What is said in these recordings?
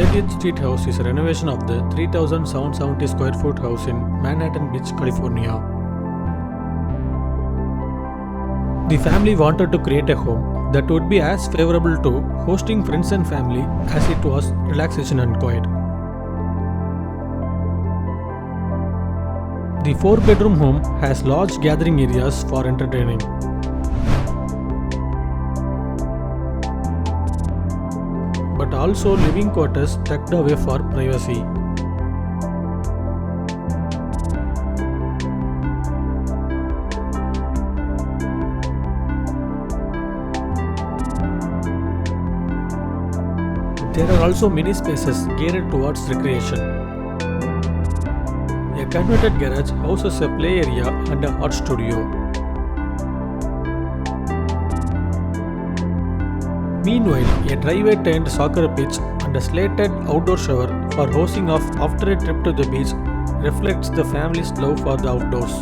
30th Street house is a renovation of the 3,770 square foot house in Manhattan Beach, California. The family wanted to create a home that would be as favorable to hosting friends and family as it was relaxation and quiet. The 4-bedroom home has large gathering areas for entertaining. But also living quarters tucked away for privacy. There are also many spaces geared towards recreation. A converted garage houses a play area and a art studio. Meanwhile, a driveway-turned soccer pitch and a slated outdoor shower for hosting off after a trip to the beach reflects the family's love for the outdoors.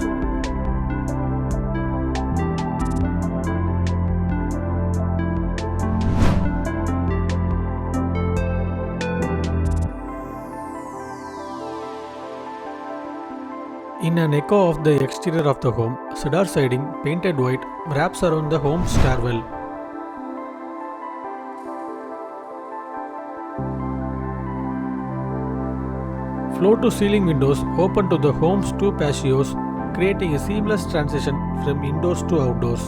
In an echo of the exterior of the home, cedar siding painted white wraps around the home's stairwell. Floor-to-ceiling windows open to the home's two patios, creating a seamless transition from indoors to outdoors.